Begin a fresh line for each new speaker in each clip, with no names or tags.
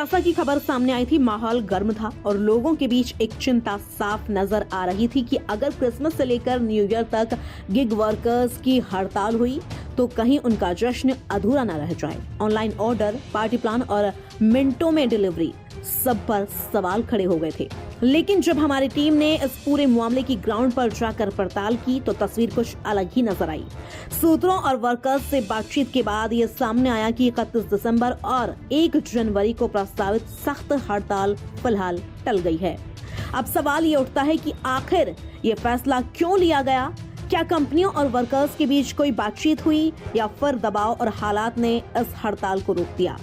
जैसा कि खबर सामने आई थी, माहौल गर्म था और लोगों के बीच एक चिंता साफ नजर आ रही थी कि अगर क्रिसमस से लेकर न्यू ईयर तक गिग वर्कर्स की हड़ताल हुई तो कहीं उनका जश्न अधूरा न रह जाए। ऑनलाइन ऑर्डर, पार्टी प्लान और मिनटों में डिलीवरी, सब पर सवाल खड़े हो गए थे। लेकिन जब हमारी टीम ने इस पूरे मामले की ग्राउंड पर जाकर पड़ताल की तो तस्वीर कुछ अलग ही नजर आई। सूत्रों और वर्कर्स से बातचीत के बाद ये सामने आया कि 31 दिसंबर और 1 जनवरी को प्रस्तावित सख्त हड़ताल फिलहाल टल गई है। अब सवाल ये उठता है कि आखिर ये फैसला क्यों लिया गया? क्या कंपनियों और वर्कर्स के बीच कोई बातचीत हुई या फिर दबाव और हालात ने इस हड़ताल को रोक दिया?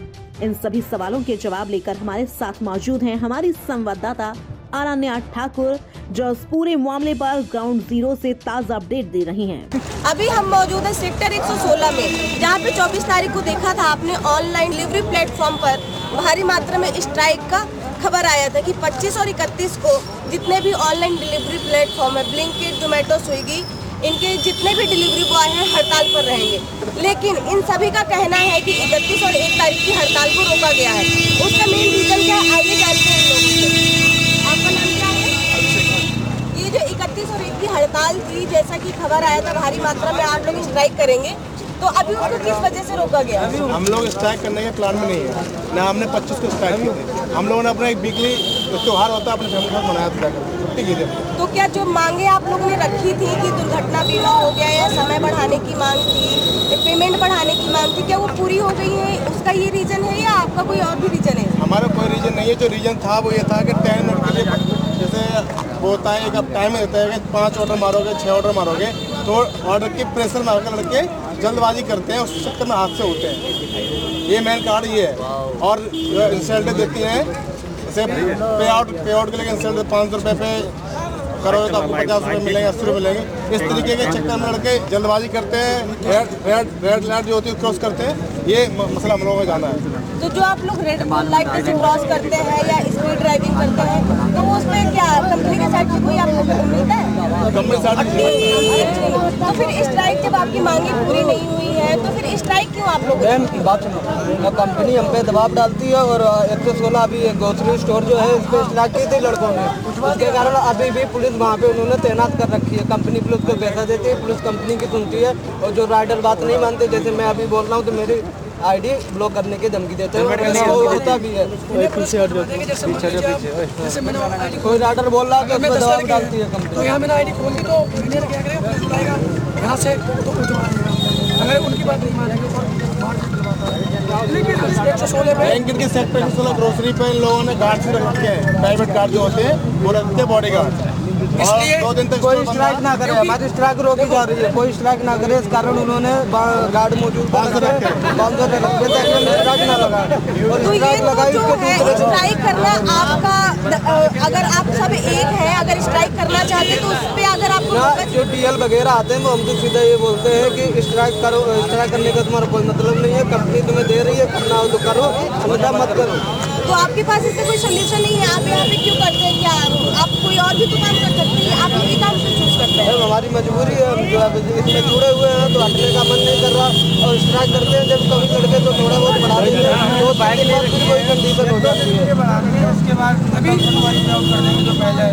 इन सभी सवालों के जवाब लेकर हमारे साथ मौजूद हैं हमारी संवाददाता अनन्या ठाकुर, जो इस पूरे मामले पर ग्राउंड जीरो से ताजा अपडेट दे रही हैं।
अभी हम मौजूद हैं सेक्टर 116 में, जहां पे 24 तारीख को देखा था आपने ऑनलाइन डिलीवरी प्लेटफॉर्म पर भारी मात्रा में स्ट्राइक का खबर आया था कि 25 और 31 को जितने भी ऑनलाइन डिलीवरी प्लेटफॉर्म है, ब्लिंकिट, जोमेटो, स्विगी, इनके जितने भी डिलीवरी बॉय हैं हड़ताल पर रहेंगे। लेकिन इन सभी का कहना है कि 31 और 1 तारीख की हड़ताल को रोका गया है। उसका मेन रीजन क्या है, आइए जानते हैं लोगों से। आपका नाम क्या है? ये जो 31 और 1 की हड़ताल थी, जैसा कि खबर आया था भारी मात्रा में 8 लोग स्ट्राइक करेंगे, तो अभी उसको किस वजह से रोका गया?
हम लोग स्ट्राइक करने के प्लान में नहीं है ना। हमने 25 को स्ट्राइक की थी। हम लोगों ने अपना एक वीकली त्योहार होता है अपने फैमिली के साथ मनाया था, छुट्टी की थी।
तो क्या जो मांगे आप लोगों ने रखी थी कि दुर्घटना बीमा हो गया या समय बढ़ाने की मांग थी, पेमेंट बढ़ाने की मांग थी, क्या वो पूरी हो गई है? उसका ये रीजन है या आपका कोई और भी रीजन है?
हमारा कोई रीजन नहीं है। जो रीजन था वो ये था कि 10 मिनट के लिए, जैसे वो होता है, एक टाइम देता है कि 5 ऑर्डर मारोगे, 6 ऑर्डर मारोगे, तो ऑर्डर की प्रेशर मार कर लड़के जल्दबाजी करते हैं, उस चक्कर में हादसे होते हैं। ये मेन कारण ये है। और इंसेंटिव देती हैं, जैसे पे आउट के लिए इंसेंटिव 500 रुपये पे करोगे तो आपको 50 रुपये मिलेंगे, 80 रुपये मिलेंगे। इस तरीके के चक्कर में लड़के जल्दबाजी करते हैं, रेड लाइट जो होती है क्रॉस करते हैं। ये मसला हम लोगों को जाना है।
तो जो आप लोग रेड लाइट से क्रॉस करते हैं या स्पीड ड्राइविंग करते हैं, तो उसमें क्या कंपनी के साइड से कोई आपको मिलता है?
कंपनी साइड
तो फिर स्ट्राइक जब आपकी मांगे पूरी नहीं हुई है तो फिर स्ट्राइक क्यों आप लोग?
बात सुनो, कंपनी हम पे दबाव डालती है और 116 अभी ग्रोसरी स्टोर जो है इस पे स्ट्राइक की थी लड़कों ने। उसके कारण अभी भी पुलिस वहाँ पे उन्होंने तैनात कर रखी है। कंपनी पुलिस को पैसा देती है, पुलिस कंपनी की सुनती है, और जो राइडर बात नहीं मानते, जैसे मैं अभी बोल रहा हूँ तो मेरी आईडी ब्लॉक करने की धमकी देते हैं, वो होता भी है। कोई राइडर बोल रहा है तो उसको दबाव डालती है कंपनी।
तो यहाँ मैंने आईडी खोल दी तो इंजीनियर क्या करेगा यहाँ से, तो अगर उनकी बात नहीं मानेंगे
ब्लैंकेट के सेट पे 116 ग्रोसरी पे इन लोगों ने गार्ड से रखे हैं, प्राइवेट गार्ड जो होते हैं वो रखते हैं, बॉडी गार्ड। और 2 दिन तक
कोई स्ट्राइक ना करे, हमारी स्ट्राइक रोकी जा रही है, कोई स्ट्राइक ना करे, इस कारण उन्होंने गार्ड मौजूद
तो ये जो है स्ट्राइक करना आपका, अगर आप सब एक हैं, अगर स्ट्राइक करना चाहते हैं तो उस पे अगर आपको
जो डीएल वगैरह आते हैं वो हमसे सीधा ये बोलते हैं कि स्ट्राइक करो, स्ट्राइक करने का तुम्हारा कोई मतलब नहीं है, कंपनी तुम्हें दे रही है, करना हो तो करो, अन्यथा मत करो।
तो आपके पास इससे कोई सोल्यूशन नहीं है? आप यहाँ पे क्यों करते हैं? क्या आप कोई और भी तो काम कर सकते हैं, आप ये काम क्यों चूज करते हैं?
हमारी मजबूरी है, हम जो इसमें जुड़े हुए हैं तो हटने का मन नहीं कर रहा, और स्ट्राइक करते हैं जब कभी लड़के तो थोड़ा बहुत बढ़ा देते हैं, तो कोई कंडीशन हो जाती है।
उसके बाद अभी कर देंगे जो पहले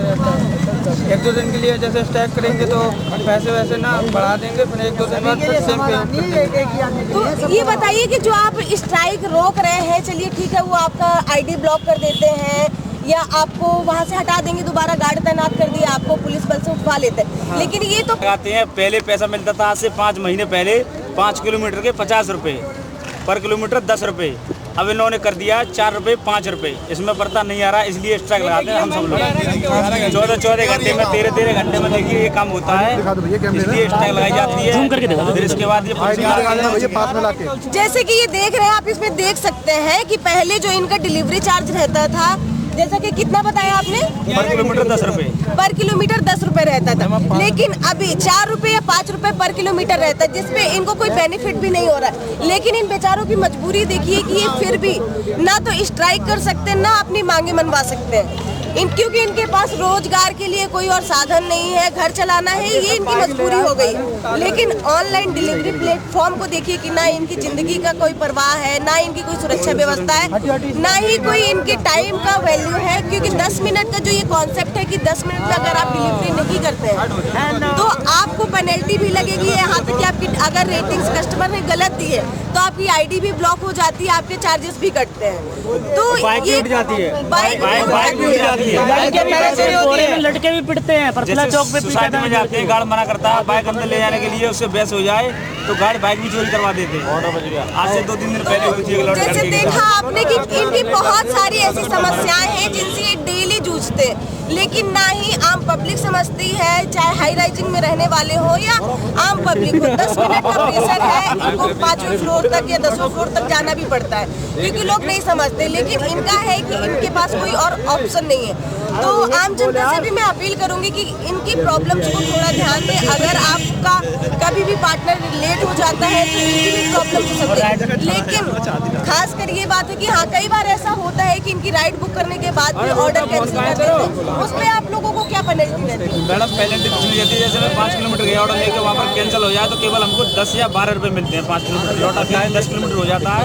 1-2 दिन के लिए जैसे स्ट्राइक करेंगे तो पैसे वैसे ना बढ़ा देंगे, फिर 1-2 दिन बाद फिर सेम पे।
तो ये बताइए कि जो आप स्ट्राइक रोक रहे हैं, चलिए ठीक है, वो आपका आईडी ब्लॉक कर देते हैं या आपको वहाँ से हटा देंगे, दोबारा गार्ड तैनात कर दिया, आपको पुलिस बल से उठवा लेते हैं। हाँ। लेकिन ये तो
लगाते हैं, पहले पैसा मिलता था आज से 5 महीने पहले 5 किलोमीटर के 50 रुपये, पर किलोमीटर 10 रुपये। अब इन्होंने कर दिया 4 रुपये 5 रुपये, इसमें पड़ता नहीं आ रहा, इसलिए स्ट्राइक लगाते हैं हम सब लोग। 14 घंटे में 13 घंटे में देखिए ये काम होता है, इसलिए स्ट्राइक लगाई जाती है। फिर इसके बाद ये
जैसे कि ये देख रहे हैं आप, इसमें देख सकते हैं कि पहले जो इनका डिलीवरी चार्ज रहता था, जैसा कि कितना बताया आपने,
पर किलोमीटर 10 रुपये,
पर किलोमीटर 10 रुपये रहता था, लेकिन अभी 4 रुपये या 5 रुपये पर किलोमीटर रहता है, जिसपे इनको कोई बेनिफिट भी नहीं हो रहा है। लेकिन इन बेचारों की मजबूरी देखिए कि ये फिर भी ना तो स्ट्राइक कर सकते हैं, ना अपनी मांगे मनवा सकते हैं। क्योंकि इनके पास रोजगार के लिए कोई और साधन नहीं है, घर चलाना है, ये इनकी मजबूरी हो गई। लेकिन ऑनलाइन डिलीवरी प्लेटफॉर्म को देखिए कि ना इनकी जिंदगी का कोई परवाह है, ना इनकी कोई सुरक्षा व्यवस्था है, ना ही कोई इनके टाइम का वैल्यू है। क्योंकि 10 मिनट का जो ये कॉन्सेप्ट है कि 10 मिनट में अगर आप डिलीवरी नहीं करते हैं तो आपको पेनल्टी भी लगेगी। यहाँ तक कि आपकी अगर रेटिंग्स कस्टमर ने गलत दी है तो आपकी आईडी भी ब्लॉक हो जाती है, आपके चार्जेस भी कटते हैं। तो
बाइक
ये
उठ जाती है,
बाइक
भी उठ जाती है,
लड़के भी पिटते हैं, परतला चौक पे
सोसाइटी में जाते हैं, गार्ड मना करता है बाइक अंदर ले जाने के लिए, उससे बहस हो जाए तो गार्ड बाइक भी चोरी करवा देते हैं। आज से 2-3 दिन पहले हुई थी एक लड़के
जैसे देखा आपने कि इनकी बहुत सारी ऐसी समस्याएं हैं जिनसे ये डेली जूझते हैं, लेकिन ना ही आम पब्लिक समझती है, चाहे हाई राइजिंग में रहने वाले हो या आम पब्लिक हो। 10 मिनट का प्रेशर है, इनको 5वें फ्लोर तक या 10वें फ्लोर तक जाना भी पड़ता है क्योंकि लोग नहीं समझते। लेकिन इनका है कि इनके पास कोई और ऑप्शन नहीं है। तो आम जनता से भी मैं अपील करूंगी कि इनकी प्रॉब्लम्स को थोड़ा ध्यान दें। अगर आपका कभी भी पार्टनर लेट हो जाता है तो इनकी भी प्रॉब्लम हो सकती है। लेकिन खास कर ये बात है कि हाँ, कई बार ऐसा होता है कि इनकी राइड बुक करने के बाद भी ऑर्डर कैंसिल कर देते हैं, उसमें आप लोगों को क्या पेनल्टी रहती है?
मैडम पेनल्टी कुछ नहीं रहती है। जैसे मैं 5 किलोमीटर गया ऑर्डर लेके वहाँ पर कैंसिल हो जाए तो केवल हमको 10 या 12 रुपये मिलते हैं। 5 किलोमीटर लौटा के 10 किलोमीटर हो जाता है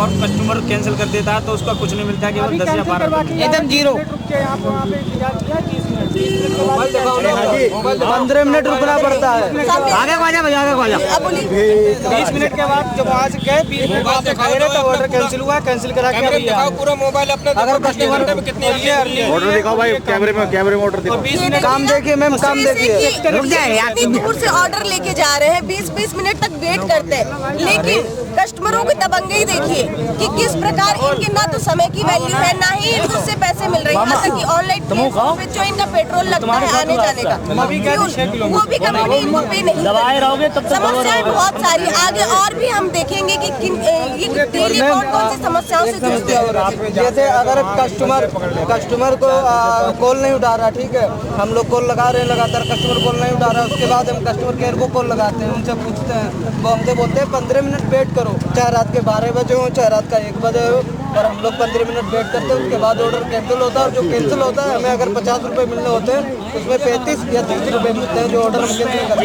और कस्टमर कैंसिल कर देता है तो उसका कुछ नहीं मिलता है, केवल 10 या 12 रुपये
एकदम जीरो। 15 मिनट रुकना पड़ता है। आगे आजा भैया, आगे आजा। 20 मिनट के बाद जब वहाँ से गए 20 मिनट बाद दिखाई रहे तो ऑर्डर कैंसिल हुआ, कैंसिल करा के पूरा मोबाइल अपने अगर कस्टमर
ऑर्डर दिखाओ भाई, कैमरे में ऑर्डर दिखाओ।
20 मिनट काम देखिए मैम, काम देखिए।
रुक जाए यार, इतनी दूर से ऑर्डर लेके जा रहे हैं, 20-20 मिनट तक वेट करते हैं। लेकिन कस्टमरों की दबंगई देखिए कि किस प्रकार इनके ना तो समय की वैल्यू है, ना ही इनको उससे पैसे मिल रहे हैं। यहाँ तक कि ऑनलाइन प्लेटफॉर्म पे जो इनका पेट्रोल लगता है आने जाने का, वो भी कंपनी इनको पे नहीं करती। समस्याएं बहुत सारी आगे और भी हम देखेंगे कि ये डेली कौन सी समस्याओं से जूझते हैं।
जैसे अगर कस्टमर को कॉल नहीं उठा रहा, ठीक है, हम लोग कॉल लगा रहे हैं लगातार, कस्टमर कॉल नहीं उठा रहा, उसके बाद हम कस्टमर केयर को कॉल लगाते हैं, उनसे पूछते हैं, वो हमसे बोलते हैं 15 मिनट वेट करो, चाहे रात के 12 बजे हो चाहे रात का 1 बजे हो, और हम लोग 15 मिनट वेट करते हैं। उसके बाद ऑर्डर कैंसिल होता है और जो कैंसिल होता है हमें अगर 50 रुपये मिलने होते हैं उसमें 35 या 30 रुपये मिलते हैं जो ऑर्डर हम कैंसिल करते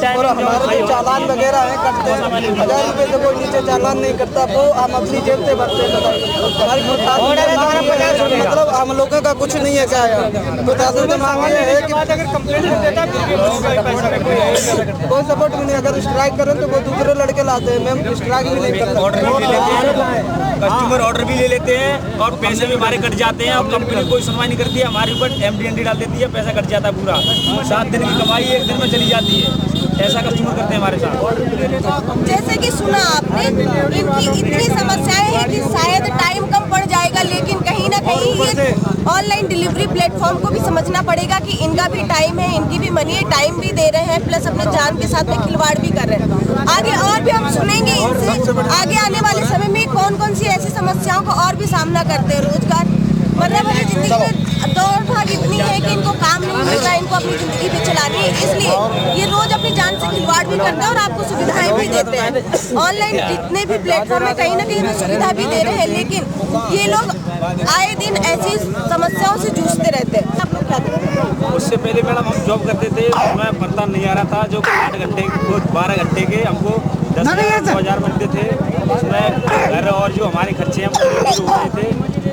हैं। और हमारे जो चालान वगैरह है कटते हैं, 1000 रुपये से कोई नीचे चालान नहीं करता, वो हम अपनी जेब से भरते हैं। हमारी मतलब हम लोगों का कुछ नहीं है क्या है, प्रशासन से मांगे है कि कोई सपोर्ट भी नहीं। अगर स्ट्राइक करें तो वो दूसरे लड़के लाते हैं, मैम स्ट्राइक भी नहीं करते।
कस्टमर ऑर्डर भी ले लेते हैं और पैसे भी हमारे कट जाते हैं और कंपनी कोई सुनवाई नहीं करती है, हमारे ऊपर MD डाल देती है, पैसा कट जाता है पूरा। 7 दिन की कमाई 1 दिन में चली जाती है। ऐसा कस्टमर करते हैं हमारे साथ।
जैसे कि सुना आपने, इनकी इतनी समस्याएं हैं कि शायद टाइम कम पड़ जाएगा, लेकिन कहीं ना कहीं ये ऑनलाइन डिलीवरी प्लेटफॉर्म को भी समझना पड़ेगा कि इनका भी टाइम है, इनकी भी मनी है, टाइम भी दे रहे हैं, प्लस अपने जान के साथ में खिलवाड़ भी कर रहे हैं। आगे और भी हम सुनेंगे इनसे, आगे आने वाले समय में कौन सी ऐसी समस्याओं का और भी सामना करते हैं। रोजगार मतलब हमारी जिंदगी में दौड़ भाग इतनी है कि इनको काम नहीं मिल रहा है, इनको अपनी जिंदगी भी चलानी है, इसलिए ये रोज अपनी जान से खिलवाड़ भी करते हैं और आपको सुविधाएं भी देते हैं। ऑनलाइन जितने भी प्लेटफॉर्म है कहीं ना कहीं हमें सुविधा भी दे रहे हैं, लेकिन ये लोग आए दिन ऐसी समस्याओं से जूझते रहते हैं। आप लोग क्या करते हैं?
उससे पहले मैडम हम जॉब करते थे, उसमें भरता नहीं आ रहा था, जो 8 घंटे 12 घंटे के हमको 10,000 मिलते थे। उसमें घर और जो हमारे खर्चे हैं वो हो रहे थे,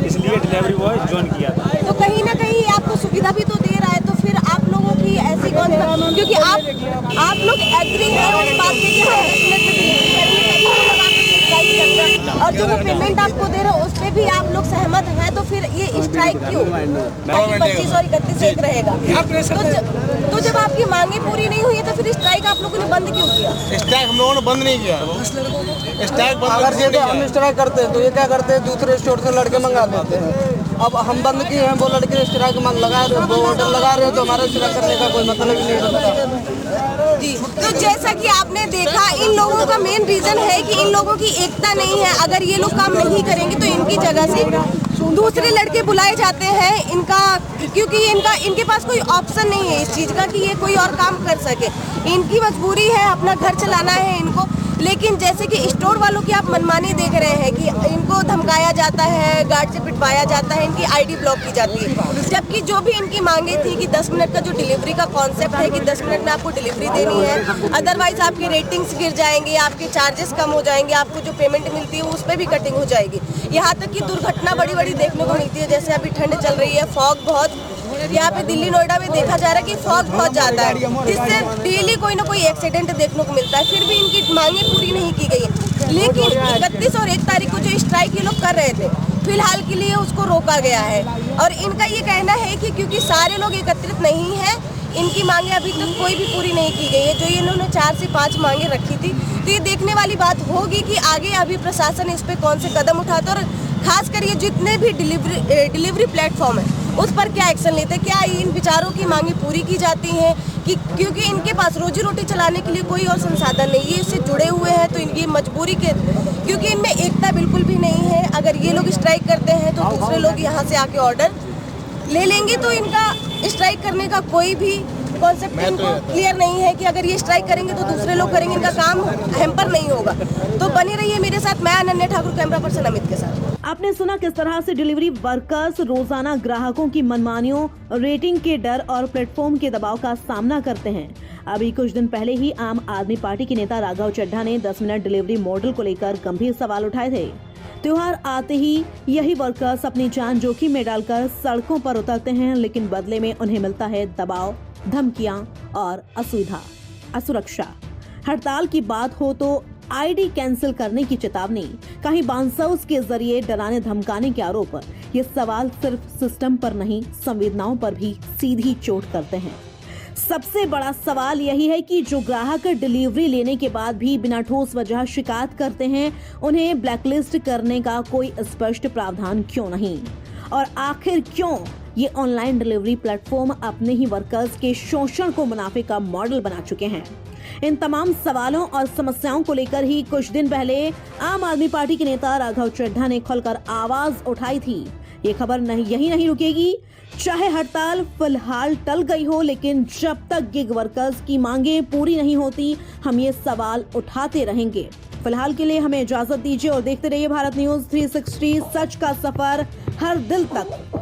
इसलिए डिलीवरी बॉय ज्वाइन किया था।
तो कहीं ना कहीं आपको सुविधा भी तो दे रहा है, तो फिर आप लोगों की ऐसी कौन, क्योंकि आप लोग एग्री हैं उस बात पे कि हम 10 मिनट में डिलीवरी करेंगे, और जो वो पेमेंट आपको दे रहे हो उस पर भी आप लोग सहमत हैं, तो फिर ये स्ट्राइक क्यों? 25 और 31 एक रहेगा। तो जब आपकी मांगे पूरी नहीं हुई है तो फिर स्ट्राइक आप लोगों ने बंद क्यों किया?
स्ट्राइक हम लोगों ने बंद नहीं किया। स्ट्राइक
अगर ये हम स्ट्राइक करते हैं तो ये क्या करते हैं, दूसरे स्टोर से लड़के मंगा लेते हैं। अब हम बंद किए हैं, वो लड़के स्ट्राइक लगा रहे हैं, वो ऑर्डर लगा रहे हैं, तो हमारा स्ट्राइक करने का कोई मतलब ही नहीं बनता।
जी, तो जैसा कि आपने देखा, इन लोगों का मेन रीजन है कि इन लोगों की एकता नहीं है। अगर ये लोग काम नहीं करेंगे तो इनकी जगह से दूसरे लड़के बुलाए जाते हैं, क्योंकि इनके पास कोई ऑप्शन नहीं है इस चीज़ का कि ये कोई और काम कर सके। इनकी मजबूरी है, अपना घर चलाना है इनको, लेकिन जैसे कि स्टोर वालों की आप मनमानी देख रहे हैं कि इनको धमकाया जाता है, गार्ड से पिटवाया जाता है, इनकी आईडी ब्लॉक की जाती है, जबकि जो भी इनकी मांगे थी कि 10 मिनट का जो डिलीवरी का कॉन्सेप्ट है कि 10 मिनट में आपको डिलीवरी देनी है, अदरवाइज आपके रेटिंग्स गिर जाएंगे, आपके चार्जेस कम हो जाएंगे, आपको जो पेमेंट मिलती है उस पर भी कटिंग हो जाएगी। यहाँ तक कि दुर्घटना बड़ी बड़ी देखने को मिलती है। जैसे अभी ठंड चल रही है, फॉग बहुत यहाँ पे दिल्ली नोएडा में देखा जा रहा है कि फॉग बहुत ज़्यादा है, जिससे डेली कोई ना कोई एक्सीडेंट देखने को मिलता है। फिर भी इनकी मांगे पूरी नहीं की गई है। लेकिन 31 और 1 तारीख को जो स्ट्राइक ये लोग कर रहे थे, फिलहाल के लिए उसको रोका गया है। और इनका ये कहना है कि क्योंकि सारे लोग एकत्रित नहीं हैं, इनकी मांगे अभी तक कोई भी पूरी नहीं की गई है। जो इन्होंने 4 से 5 मांगे रखी थी, तो ये देखने वाली बात होगी कि आगे अभी प्रशासन इस पर कौन से कदम उठाता है और खासकर ये जितने भी डिलीवरी प्लेटफॉर्म है उस पर क्या एक्शन लेते हैं। क्या इन विचारों की मांगे पूरी की जाती हैं कि क्योंकि इनके पास रोजी रोटी चलाने के लिए कोई और संसाधन नहीं है, इससे जुड़े हुए हैं, तो इनकी मजबूरी के क्योंकि इनमें एकता बिल्कुल भी नहीं है। अगर ये लोग स्ट्राइक करते हैं तो दूसरे लोग यहाँ से आके ऑर्डर ले लेंगे, तो इनका स्ट्राइक करने का कोई भी कॉन्सेप्ट इनको क्लियर नहीं है कि अगर ये स्ट्राइक करेंगे तो दूसरे लोग करेंगे, इनका काम हैम्पर नहीं होगा। तो बने रहिए मेरे साथ, मैं अनन्या ठाकुर, कैमरा पर्सन अमित के साथ।
आपने सुना किस तरह से डिलीवरी वर्कर्स रोजाना ग्राहकों की मनमानियों, रेटिंग के डर और प्लेटफॉर्म के दबाव का सामना करते हैं। अभी कुछ दिन पहले ही आम आदमी पार्टी के नेता राघव चड्ढा ने 10 मिनट डिलीवरी मॉडल को लेकर गंभीर सवाल उठाए थे। त्योहार आते ही यही वर्कर्स अपनी जान जोखिम में डालकर सड़कों पर उतरते हैं, लेकिन बदले में उन्हें मिलता है दबाव, धमकियां और असुविधा, असुरक्षा। हड़ताल की बात हो तो आईडी कैंसिल करने की चेतावनी, कहीं बांसर्स के जरिए डराने धमकाने के आरोप। ये सवाल सिर्फ सिस्टम पर नहीं, संवेदनाओं पर भी सीधी चोट करते हैं। सबसे बड़ा सवाल यही है कि जो ग्राहक डिलीवरी लेने के बाद भी बिना ठोस वजह शिकायत करते हैं, उन्हें ब्लैकलिस्ट करने का कोई स्पष्ट प्रावधान क्यों नहीं? और आखिर क्यों ये ऑनलाइन डिलीवरी प्लेटफॉर्म अपने ही वर्कर्स के शोषण को मुनाफे का मॉडल बना चुके हैं? इन तमाम सवालों और समस्याओं को लेकर ही कुछ दिन पहले आम आदमी पार्टी के नेता राघव चड्ढा ने खुलकर आवाज उठाई थी। ये खबर यही नहीं रुकेगी, चाहे हड़ताल फिलहाल टल गई हो, लेकिन जब तक गिग वर्कर्स की मांगे पूरी नहीं होती, हम ये सवाल उठाते रहेंगे। फिलहाल के लिए हमें इजाजत दीजिए और देखते रहिए भारत न्यूज 360, सच का सफर हर दिल तक।